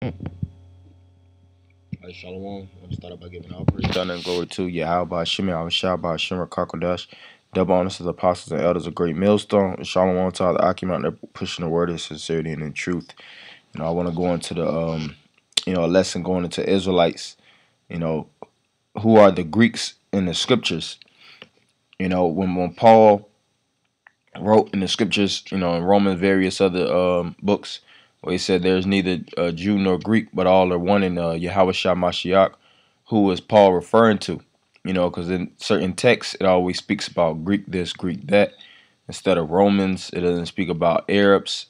Hey, Shalom. I want to start out by giving all praise, honor, and glory to Yahweh, Shemi, Shah, Shimmer, Karkodash, double honors to the apostles and elders of Great Millstone. Shalom to all the Akim out there pushing the word of sincerity and in truth. I want to go into the, a lesson going into Israelites. Who are the Greeks in the scriptures? When Paul wrote in the scriptures, in Romans, various other books, where he said there's neither Jew nor Greek, but all are one in Yahweh Shah Mashiach. Who is Paul referring to? Because in certain texts, it always speaks about Greek this, Greek that. Instead of Romans, it doesn't speak about Arabs.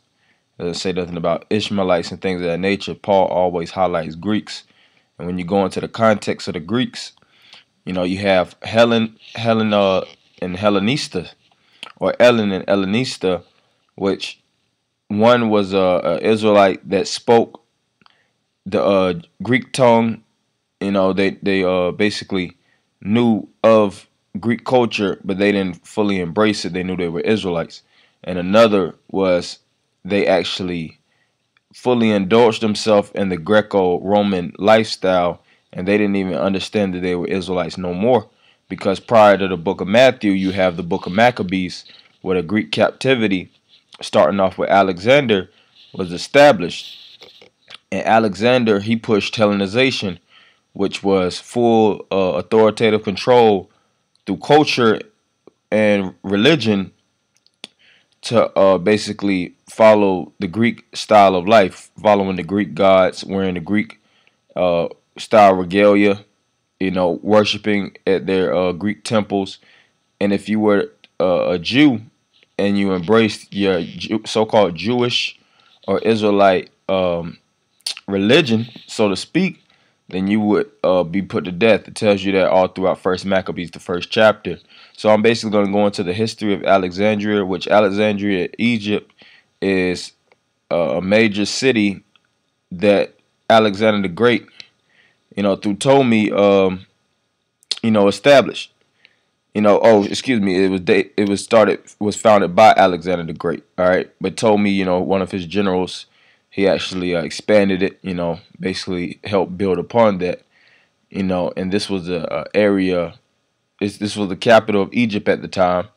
It doesn't say nothing about Ishmaelites and things of that nature. Paul always highlights Greeks. And when you go into the context of the Greeks, you have Helen, and Hellenista, or Ellen and Hellenista, which one was a Israelite that spoke the Greek tongue. They basically knew of Greek culture, but they didn't fully embrace it. They knew they were Israelites. And another was they actually fully indulged themselves in the Greco-Roman lifestyle, and they didn't even understand that they were Israelites no more. Because prior to the book of Matthew, you have the book of Maccabees, where the Greek captivity, starting off with Alexander, was established. And Alexander, he pushed Hellenization, which was full authoritative control through culture and religion to basically follow the Greek style of life, following the Greek gods, wearing the Greek style regalia, worshiping at their Greek temples. And if you were a Jew and you embraced your so-called Jewish or Israelite religion, so to speak, then you would be put to death. It tells you that all throughout First Maccabees, the first chapter. So I'm basically going to go into the history of Alexandria, which Alexandria, Egypt, is a major city that Alexander the Great, through Ptolemy, established. It was founded by Alexander the Great. All right, but Ptolemy, one of his generals, he actually expanded it. Basically helped build upon that. And this was a area. This was the capital of Egypt at the time,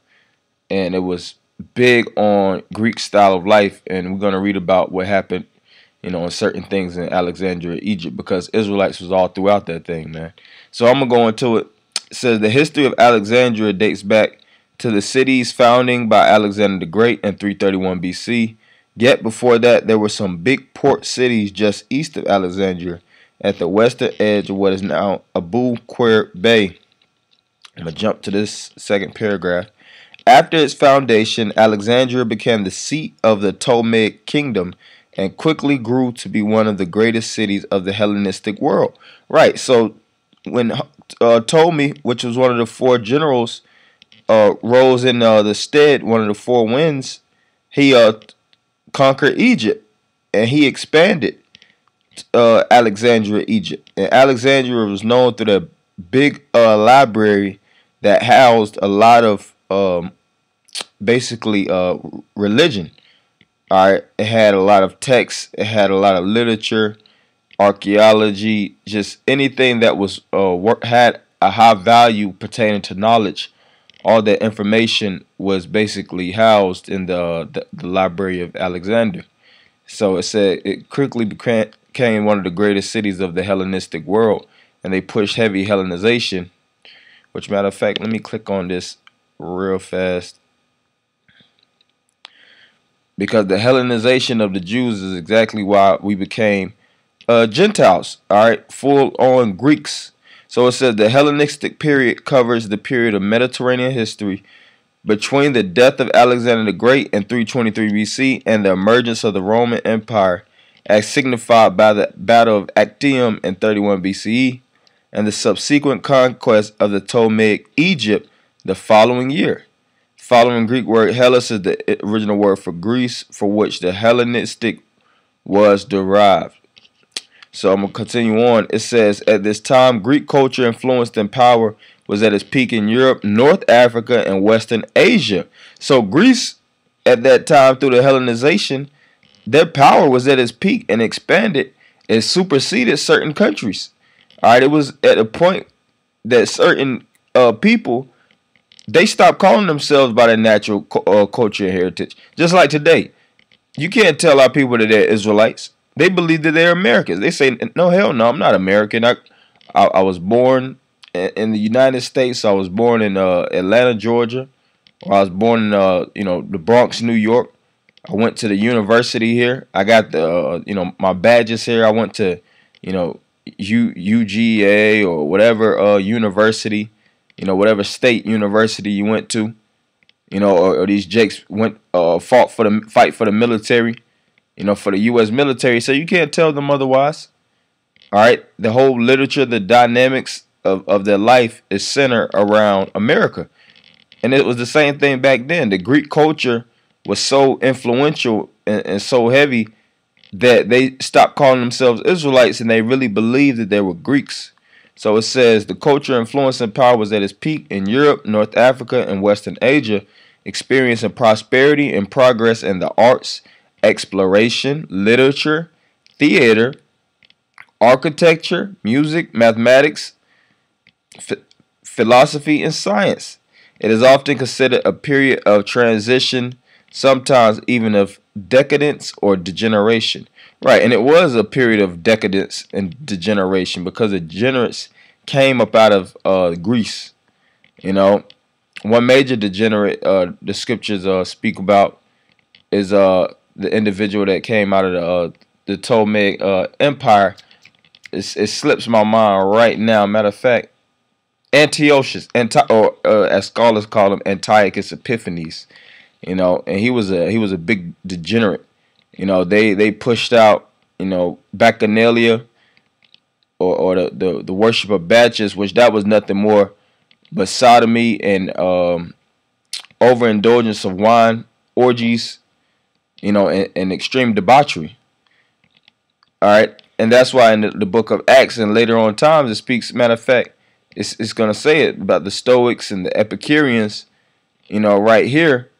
and it was big on Greek style of life. And we're gonna read about what happened, in certain things in Alexandria, Egypt, because Israelites was all throughout that thing, man. So I'm gonna go into it. It says the history of Alexandria dates back to the city's founding by Alexander the Great in 331 BC. Yet before that, there were some big port cities just east of Alexandria, at the western edge of what is now Abu Qir Bay. I'm going to jump to this second paragraph. After its foundation, Alexandria became the seat of the Ptolemaic kingdom and quickly grew to be one of the greatest cities of the Hellenistic world. Right, so when Ptolemy, which was one of the four generals, rose in the stead, one of the four winds, he conquered Egypt, and he expanded Alexandria, Egypt. And Alexandria was known through the big library that housed a lot of basically religion. All right, it had a lot of texts, it had a lot of literature, archaeology, just anything that was had a high value pertaining to knowledge. All that information was basically housed in the library of Alexander. So it said it quickly became one of the greatest cities of the Hellenistic world, and they pushed heavy Hellenization. Which, matter of fact, let me click on this real fast, because the Hellenization of the Jews is exactly why we became Gentiles. All right, full-on Greeks. So it says the Hellenistic period covers the period of Mediterranean history between the death of Alexander the Great in 323 BC and the emergence of the Roman Empire, as signified by the Battle of Actium in 31 BCE and the subsequent conquest of the Ptolemaic Egypt the following year. Following Greek word Hellas is the original word for Greece, for which the Hellenistic was derived. So I'm going to continue on. It says, at this time, Greek culture, influenced and power, was at its peak in Europe, North Africa, and Western Asia. So Greece, at that time, through the Hellenization, their power was at its peak and expanded It superseded certain countries. All right, it was at a point that certain people, they stopped calling themselves by their natural culture and heritage. Just like today, you can't tell our people that they're Israelites. They believe that they're Americans. They say, no, hell no, I'm not American. I was born in the United States. I was born in Atlanta, Georgia. Or I was born in the Bronx, New York. I went to the university here. I got the my badges here. I went to UGA or whatever university, whatever state university you went to, or these jakes went fight for the military, for the U.S. military. So you can't tell them otherwise. All right, the whole literature, the dynamics of their life is centered around America, and it was the same thing back then. The Greek culture was so influential and so heavy that they stopped calling themselves Israelites and they really believed that they were Greeks. So it says the culture, influence, and power was at its peak in Europe, North Africa, and Western Asia, experiencing prosperity and progress in the arts, exploration, literature, theater, architecture, music, mathematics, philosophy, and science. It is often considered a period of transition, sometimes even of decadence or degeneration. Right, and it was a period of decadence and degeneration because the degenerates came up out of Greece. One major degenerate the scriptures speak about is the individual that came out of the Ptolemaic Empire. It slips my mind right now. Matter of fact, Antiochus, or as scholars call him, Antiochus Epiphanes. And he was a big degenerate. They pushed out, Bacchanalia or the worship of Bacchus, which that was nothing more but sodomy and overindulgence of wine, orgies, and extreme debauchery. All right, and that's why in the book of Acts and later on times it speaks. Matter of fact, it's gonna say it about the Stoics and the Epicureans, right here.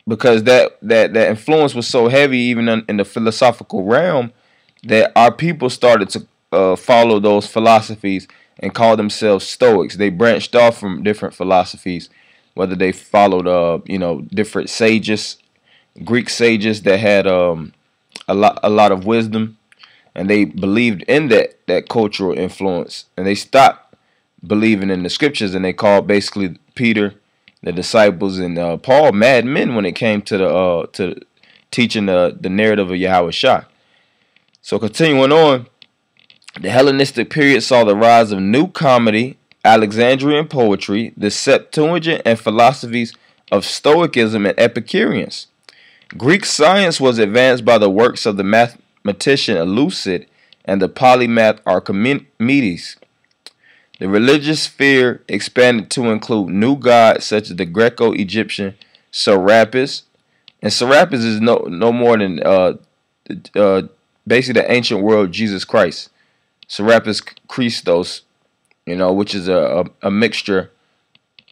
Because that influence was so heavy, even in the philosophical realm, that our people started to follow those philosophies and call themselves Stoics. They branched off from different philosophies, whether they followed, different sages, Greek sages that had a lot of wisdom, and they believed in that cultural influence, and they stopped believing in the scriptures, and they called basically Peter, the disciples, and Paul madmen when it came to teaching the narrative of Yahweh Shah. So continuing on, the Hellenistic period saw the rise of new comedy, Alexandrian poetry, the Septuagint, and philosophies of Stoicism and Epicureans. Greek science was advanced by the works of the mathematician Elucid and the polymath Archimedes. The religious sphere expanded to include new gods such as the Greco-Egyptian Serapis, and Serapis is no more than basically the ancient world Jesus Christ. Serapis Christos, which is a mixture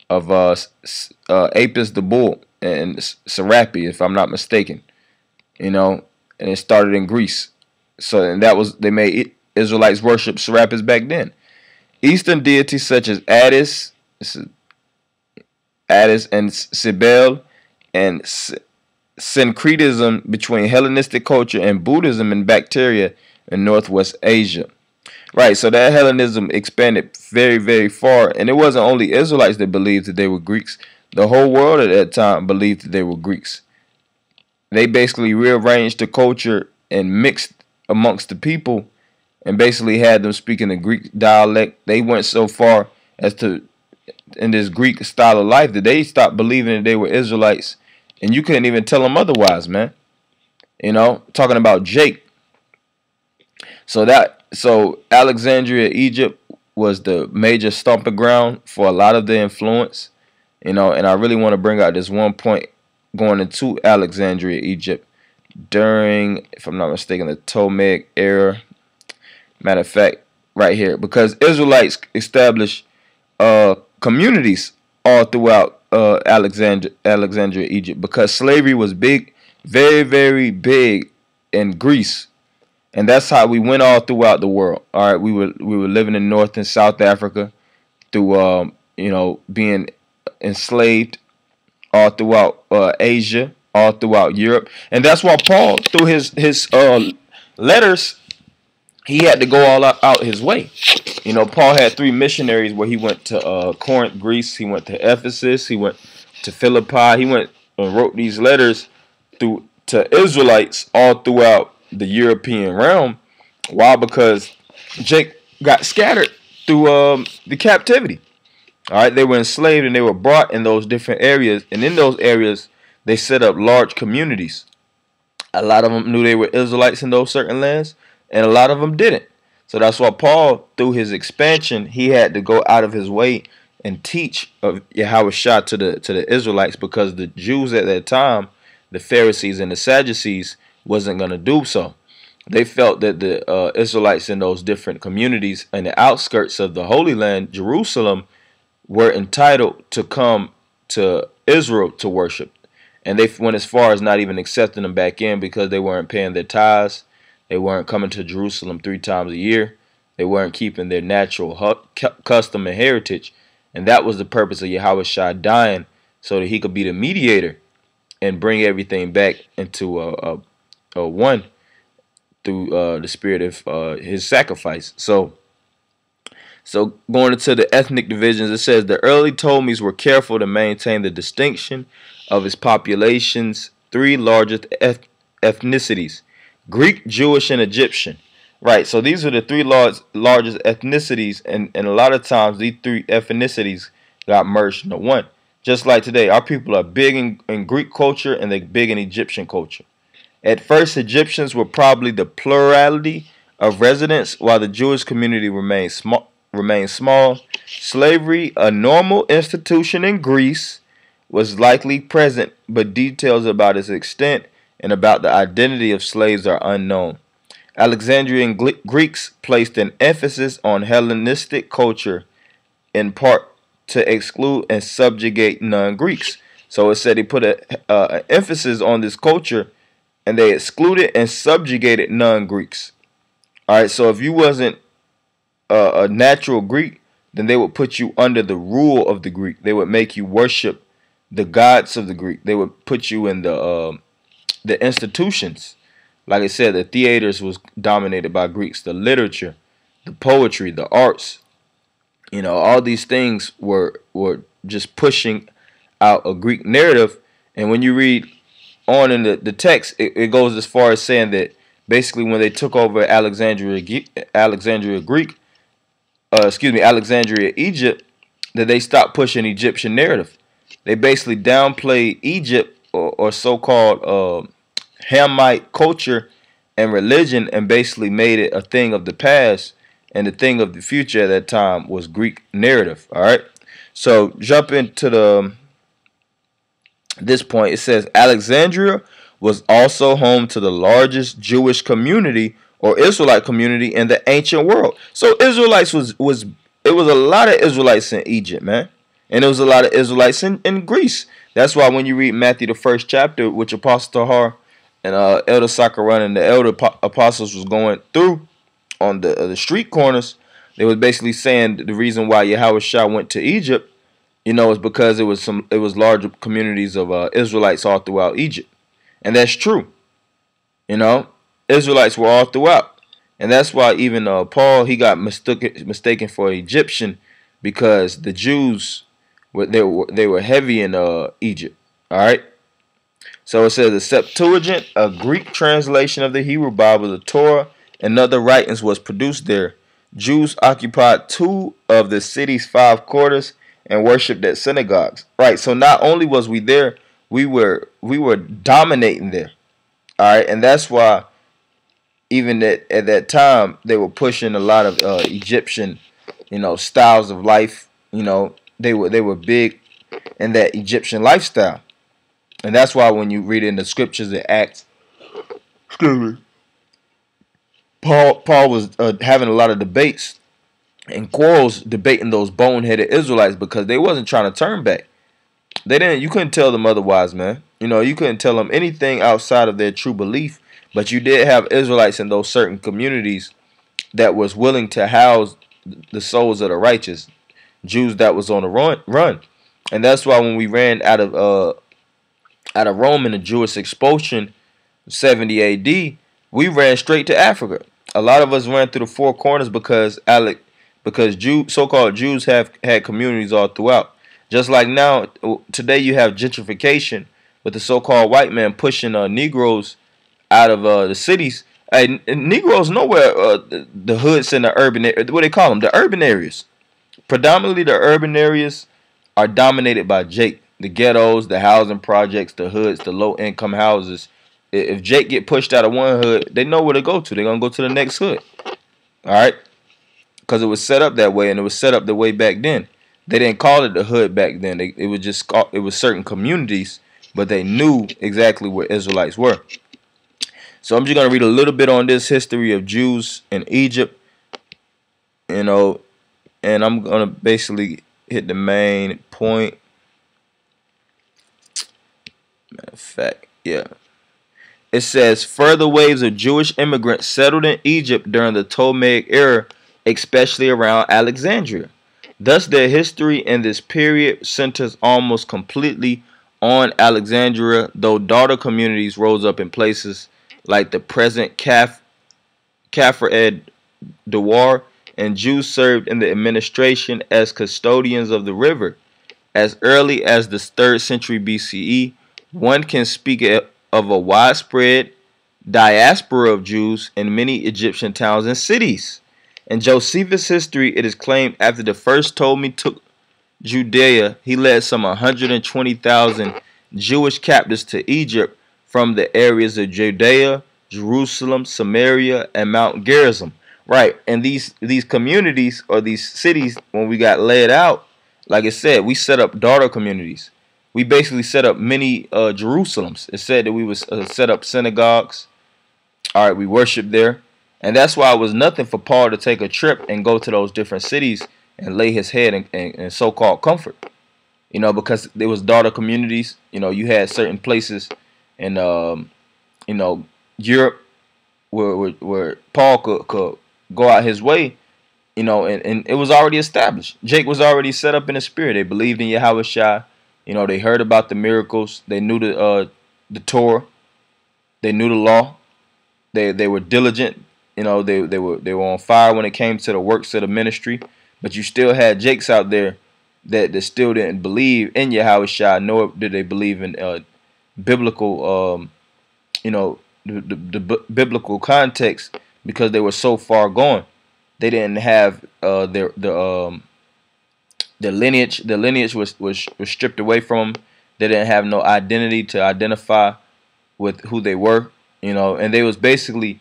of Apis the bull and Serapi, if I'm not mistaken. And it started in Greece. So and they made Israelites worship Serapis back then. Eastern deities such as Attis and Cybele, and syncretism between Hellenistic culture and Buddhism and Bactria in Northwest Asia. Right, so that Hellenism expanded very, very far, and it wasn't only Israelites that believed that they were Greeks. The whole world at that time believed that they were Greeks. They basically rearranged the culture and mixed amongst the people and basically had them speaking the Greek dialect. They went so far as to, in this Greek style of life, that they stopped believing that they were Israelites, and you couldn't even tell them otherwise, man. Talking about Jake. So Alexandria, Egypt, was the major stomping ground for a lot of the influence, and I really want to bring out this one point going into Alexandria, Egypt, during, if I'm not mistaken, the Ptolemaic era. Matter of fact, right here, because Israelites established communities all throughout Alexandria, Egypt, because slavery was big, very, very big in Greece. And that's how we went all throughout the world. All right, we were living in North and South Africa through being enslaved all throughout Asia, all throughout Europe, and that's why Paul, through his letters, he had to go all out his way. Paul had 3 missionaries where he went to Corinth, Greece. He went to Ephesus. He went to Philippi. He went and wrote these letters to Israelites all throughout the European realm. Why? Because Jake got scattered through the captivity. All right, they were enslaved and they were brought in those different areas, and in those areas they set up large communities. A lot of them knew they were Israelites in those certain lands, and a lot of them didn't. So that's why Paul, through his expansion, he had to go out of his way and teach of Yahushua to the Israelites, because the Jews at that time, the Pharisees and the Sadducees, wasn't going to do so. They felt that the Israelites in those different communities in the outskirts of the Holy Land, Jerusalem, were entitled to come to Israel to worship. And they went as far as not even accepting them back in, because they weren't paying their tithes. They weren't coming to Jerusalem 3 times a year. They weren't keeping their natural custom and heritage. And that was the purpose of Yahushua dying, so that he could be the mediator and bring everything back into a one through the spirit of his sacrifice. So going into the ethnic divisions, it says the early Ptolemies were careful to maintain the distinction of its population's 3 largest ethnicities: Greek, Jewish, and Egyptian. Right, so these are the 3 largest ethnicities, and a lot of times these 3 ethnicities got merged into one. Just like today, our people are big in Greek culture and they're big in Egyptian culture. At first, Egyptians were probably the plurality of residents, while the Jewish community remained small. Slavery, a normal institution in Greece, was likely present, but details about its extent and about the identity of slaves are unknown. Alexandrian Greeks placed an emphasis on Hellenistic culture, in part to exclude and subjugate non-Greeks. So it said he put an emphasis on this culture, and they excluded and subjugated non-Greeks. All right, so if you wasn't a natural Greek, then they would put you under the rule of the Greek. They would make you worship the gods of the Greek. They would put you in the institutions. Like I said, the theaters was dominated by Greeks. The literature, the poetry, the arts, all these things were just pushing out a Greek narrative. And when you read on in the text, it goes as far as saying that basically when they took over Alexandria, Egypt, that they stopped pushing Egyptian narrative. They basically downplayed Egypt or so-called Hamite culture and religion, and basically made it a thing of the past, and the thing of the future at that time was Greek narrative. All right, so jump into this point. It says Alexandria was also home to the largest Jewish community or Israelite community in the ancient world. So Israelites was a lot of Israelites in Egypt, man, and there was a lot of Israelites in Greece. That's why when you read Matthew the 1st chapter, which Apostle Tahar and Elder Sakaran and the elder apostles was going through on the street corners, they was basically saying the reason why Yahushua went to Egypt, is because it was large communities of Israelites all throughout Egypt, and that's true. Israelites were all throughout, and that's why even Paul, he got mistaken for Egyptian, because the Jews they were heavy in Egypt. All right. So it says the Septuagint, a Greek translation of the Hebrew Bible, the Torah, and other writings was produced there. Jews occupied 2 of the city's 5 quarters and worshipped at synagogues. Right. So not only was we there, we were dominating there. All right, and that's why even at that time they were pushing a lot of Egyptian, styles of life. They were big in that Egyptian lifestyle. And that's why when you read in the scriptures in Acts, Paul was having a lot of debates and quarrels debating those boneheaded Israelites, because they wasn't trying to turn back. You couldn't tell them otherwise, man. You couldn't tell them anything outside of their true belief, But you did have Israelites in those certain communities that was willing to house the souls of the righteous, Jews that was on the run. And that's why when we ran out of Rome in the Jewish expulsion 70 AD, we ran straight to Africa. A lot of us ran through the four corners because so-called Jews have had communities all throughout. Just like now, today you have gentrification with the so-called white man pushing Negroes out of the cities. Negroes nowhere the hoods in the urban what they call them, the urban areas. Predominantly the urban areas are dominated by Jake. The ghettos, the housing projects, the hoods, the low income houses. If Jake get pushed out of one hood, they know where to go to. They're gonna go to the next hood. All right, because it was set up that way, and it was set up the way back then. They didn't call it the hood back then. It was just it was certain communities, but they knew exactly where Israelites were. So I'm just gonna read a little bit on this history of Jews in Egypt, and I'm gonna basically hit the main point. Matter of fact, yeah. It says further waves of Jewish immigrants settled in Egypt during the Ptolemaic era, especially around Alexandria. Thus, their history in this period centers almost completely on Alexandria, though daughter communities rose up in places like the present Kafr ed Dawar, and Jews served in the administration as custodians of the river. As early as the 3rd century BCE, one can speak of a widespread diaspora of Jews in many Egyptian towns and cities. In Josephus' history, it is claimed after the first Ptolemy took Judea, he led some 120,000 Jewish captives to Egypt from the areas of Judea, Jerusalem, Samaria, and Mount Gerizim. Right, and these communities or these cities, when we got laid out, like I said, we set up daughter communities. We basically set up many Jerusalems. It said that we would set up synagogues. All right, we worshiped there. And that's why it was nothing for Paul to take a trip and go to those different cities and lay his head in so-called comfort. Because there was daughter communities. You had certain places in, Europe where Paul could go out his way, and it was already established. Jake was already set up in the spirit. They believed in Yahweh Shai. They heard about the miracles. They knew the Torah. They knew the law. They were diligent. They were on fire when it came to the works of the ministry. But you still had Jakes out there that still didn't believe in Yahweh Shai, nor did they believe in biblical, the biblical context, because they were so far gone. They didn't have the lineage. The lineage was stripped away from them. They didn't have no identity to identify with who they were, and they was basically,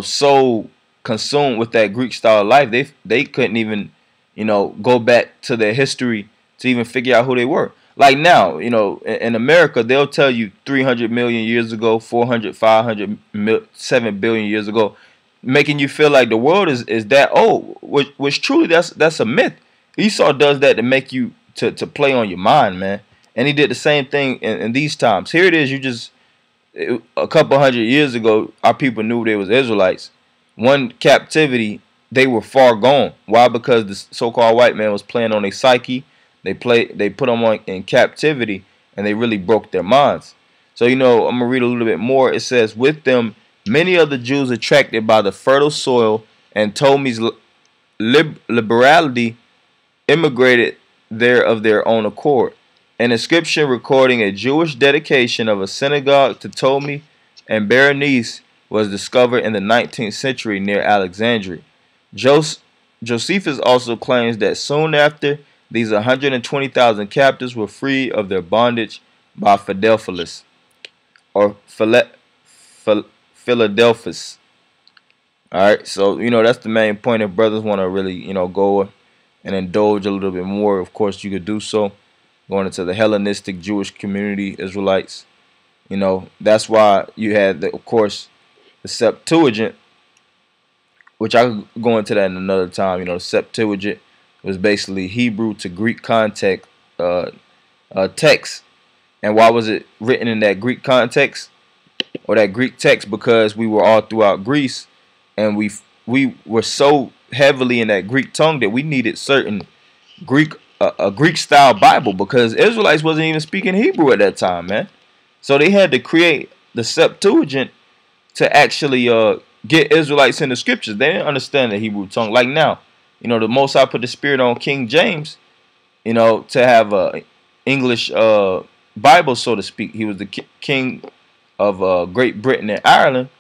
so consumed with that Greek style of life, they couldn't even, go back to their history to even figure out who they were. Like now, in America, they'll tell you 300 million years ago, 400, 500, 7 billion years ago, making you feel like the world is that old, which truly that's a myth. Esau does that to make you to play on your mind, man. And he did the same thing in these times. Here it is, a couple hundred years ago, our people knew they was Israelites. One captivity, they were far gone. Why? Because the so-called white man was playing on their psyche. They put them in captivity, and they really broke their minds. So, I'm going to read a little bit more. It says, with them, many of the Jews attracted by the fertile soil and Ptolemy's liberality immigrated there of their own accord. An inscription recording a Jewish dedication of a synagogue to Ptolemy and Berenice was discovered in the 19th century near Alexandria. Josephus also claims that soon after, these 120,000 captives were freed of their bondage by Philadelphus or Philadelphus. All right, so that's the main point. If brothers want to really go and indulge a little bit more, of course you could do so. Going into the Hellenistic Jewish community, Israelites, that's why you had of course the Septuagint, which I could go into that in another time. The Septuagint was basically Hebrew to Greek context text. And why was it written in that Greek context? or that Greek text, because we were all throughout Greece, and we were so heavily in that Greek tongue that we needed certain Greek a Greek style Bible, because Israelites wasn't even speaking Hebrew at that time, man. So they had to create the Septuagint to actually get Israelites in the scriptures. They didn't understand the Hebrew tongue. Like now, the Most High put the Spirit on King James, to have a English Bible, so to speak. He was the king of Great Britain and Ireland,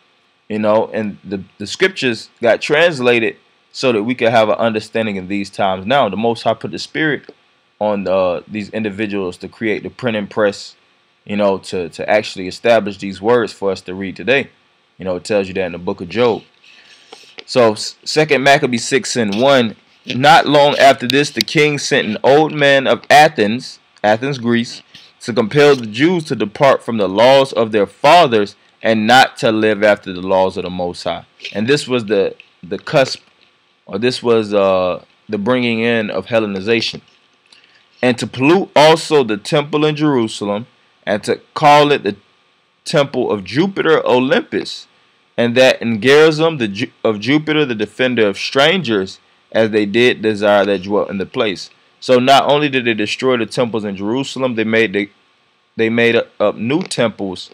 and the scriptures got translated so that we could have an understanding in these times. Now, the Most High put the Spirit on these individuals to create the printing press, to actually establish these words for us to read today. It tells you that in the book of Job. So, 2 Maccabees 6:1, not long after this, the king sent an old man of Athens, Greece, to compel the Jews to depart from the laws of their fathers and not to live after the laws of the Most High. And this was the cusp, or this was the bringing in of Hellenization. And to pollute also the temple in Jerusalem, and to call it the temple of Jupiter Olympus, and that in Gerizim of Jupiter, the defender of strangers, as they did desire that dwelt in the place. So not only did they destroy the temples in Jerusalem, they made up new temples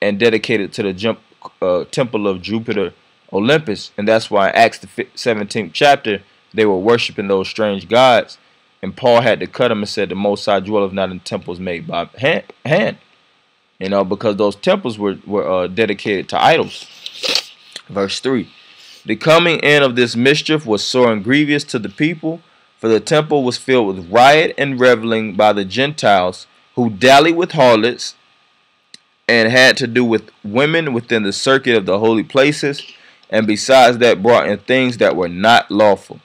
and dedicated to the temple of Jupiter Olympus. And that's why in Acts the 17th chapter, they were worshiping those strange gods. And Paul had to cut them and said, the Most High dwelleth not in temples made by hand. Because those temples were dedicated to idols. Verse 3. The coming in of this mischief was sore and grievous to the people, for the temple was filled with riot and reveling by the Gentiles, who dallied with harlots, and had to do with women within the circuit of the holy places, and besides that brought in things that were not lawful.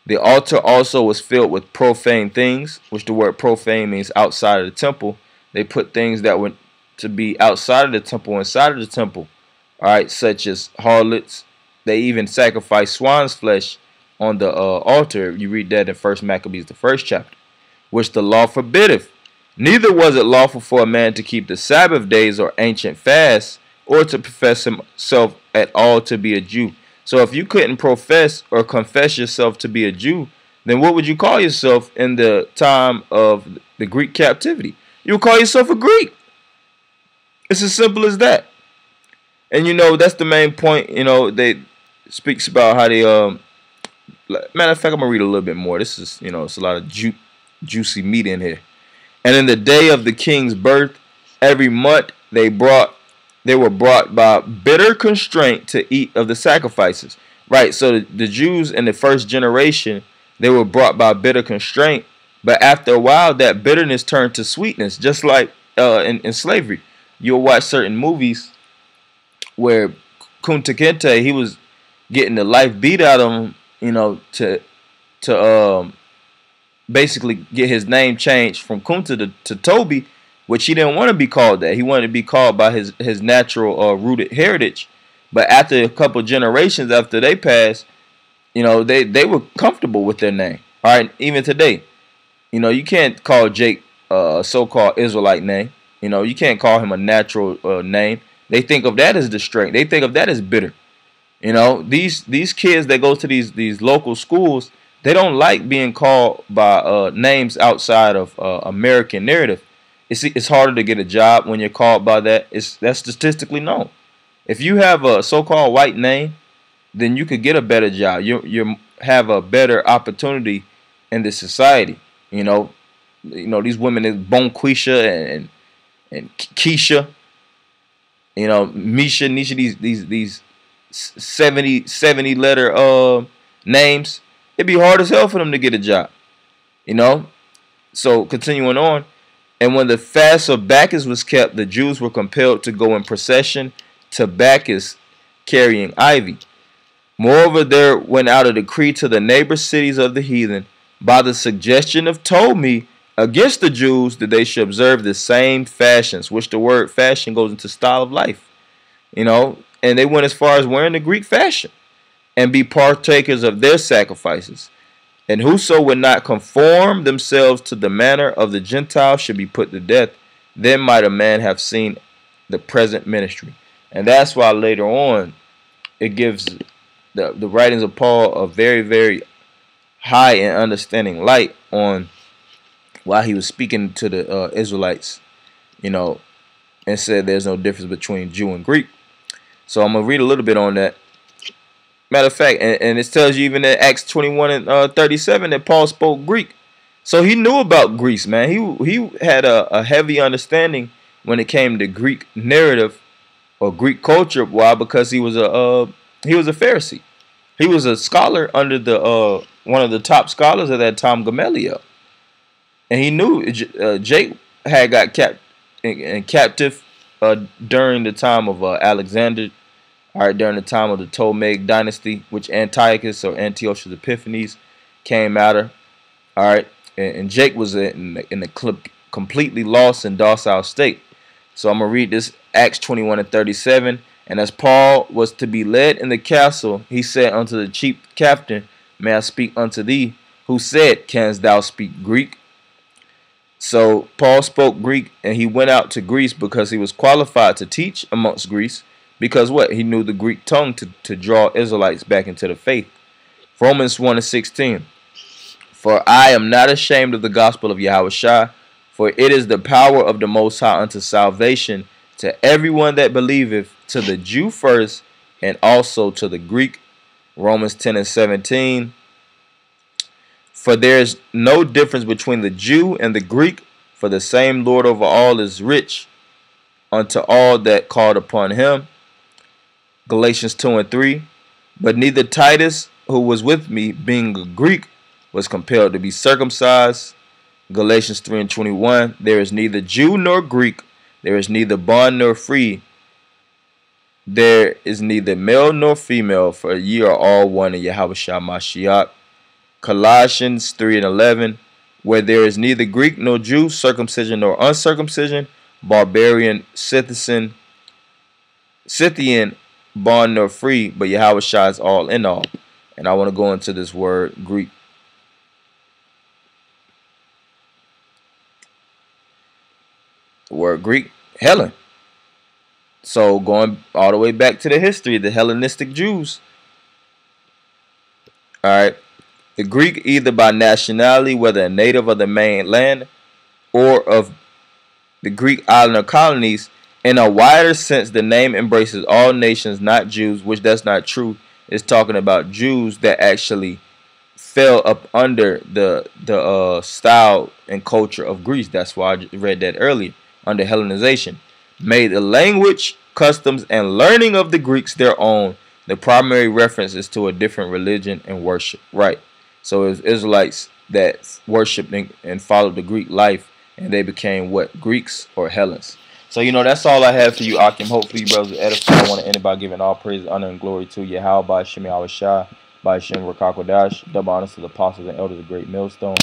The altar also was filled with profane things, which the word profane means outside of the temple. They put things that were to be outside of the temple inside of the temple, such as harlots. They even sacrificed swine's flesh on the altar. You read that in 1 Maccabees, the 1st chapter, which the law forbiddeth. Neither was it lawful for a man to keep the Sabbath days or ancient fasts, or to profess himself at all to be a Jew. So if you couldn't profess or confess yourself to be a Jew, then what would you call yourself in the time of the Greek captivity? You would call yourself a Greek. It's as simple as that. And that's the main point. They speaks about how they matter of fact, I'm gonna read a little bit more. This is it's a lot of juicy meat in here. And in the day of the king's birth, every month they were brought by bitter constraint to eat of the sacrifices. Right. So the Jews in the first generation, they were brought by bitter constraint, but after a while that bitterness turned to sweetness, just like in slavery. You'll watch certain movies where Kunta Kinte, he was getting the life beat out of him, to basically get his name changed from Kunta to Toby, which he didn't want to be called that. He wanted to be called by his natural rooted heritage. But after a couple generations after they passed, they were comfortable with their name. All right, even today, you can't call Jake a so-called Israelite name. You can't call him a natural name. They think of that as the strength. They think of that as bitter. These kids that go to these local schools, they don't like being called by names outside of American narrative. It's harder to get a job when you're called by that. That's statistically known. If you have a so-called white name, then you could get a better job. You have a better opportunity in this society. These women is Bonquisha and Keisha. Misha, Nisha, these 70 letter names. It'd be hard as hell for them to get a job. So continuing on, and when the fast of Bacchus was kept, the Jews were compelled to go in procession to Bacchus carrying ivy. Moreover, there went out a decree to the neighbor cities of the heathen by the suggestion of Ptolemy against the Jews that they should observe the same fashions, which the word fashion goes into style of life. And they went as far as wearing the Greek fashion and be partakers of their sacrifices. And whoso would not conform themselves to the manner of the Gentiles should be put to death. Then might a man have seen the present ministry. And that's why later on it gives the writings of Paul a very, very high and understanding light on why he was speaking to the Israelites, you know, and said there's no difference between Jew and Greek. So I'm going to read a little bit on that. Matter of fact, and it tells you even in Acts 21 and 37 that Paul spoke Greek. So he knew about Greece, man. He had a heavy understanding when it came to Greek narrative or Greek culture. Why? Because he was a Pharisee. He was a scholar under the one of the top scholars at that time, Gamaliel, and he knew Jake had got captive during the time of Alexander. All right, during the time of the Ptolemaic dynasty, which Antiochus or Antiochus Epiphanes came out of. All right, and Jake was in a completely lost and docile state. So I'm going to read this Acts 21 and 37. And as Paul was to be led in the castle, he said unto the chief captain, May I speak unto thee? Who said, Canst thou speak Greek? So Paul spoke Greek, and he went out to Greece because he was qualified to teach amongst Greece. Because what? He knew the Greek tongue to draw Israelites back into the faith. Romans 1 and 16. For I am not ashamed of the gospel of Yahushua, for it is the power of the Most High unto salvation to everyone that believeth, to the Jew first, and also to the Greek. Romans 10 and 17. For there is no difference between the Jew and the Greek, for the same Lord over all is rich unto all that called upon him. Galatians 2 and 3. But neither Titus, who was with me, being a Greek, was compelled to be circumcised. Galatians 3 and 21. There is neither Jew nor Greek. There is neither bond nor free. There is neither male nor female, for ye are all one in Yahushua Mashiach. Colossians 3 and 11. Where there is neither Greek nor Jew, circumcision nor uncircumcision, barbarian, Scythian, bond nor free, but Yahushua is all in all. And I want to go into this word Greek. The word Greek, Hellen. So going all the way back to the history, the Hellenistic Jews. All right. The Greek, either by nationality, whether a native of the mainland or of the Greek island or colonies. In a wider sense, the name embraces all nations, not Jews, which that's not true. It's talking about Jews that actually fell up under the style and culture of Greece. That's why I read that earlier, under Hellenization. Made the language, customs, and learning of the Greeks their own. The primary reference is to a different religion and worship. Right. So it was Israelites that worshiped and followed the Greek life, and they became what? Greeks or Hellenes. So, that's all I have for you, Akim. Hopefully, you brothers are edified. I want to end it by giving all praise, honor, and glory to Yahweh, by Shemi Awashai, by Shem Rakakodash, double honors to the apostles and elders of Great Millstone.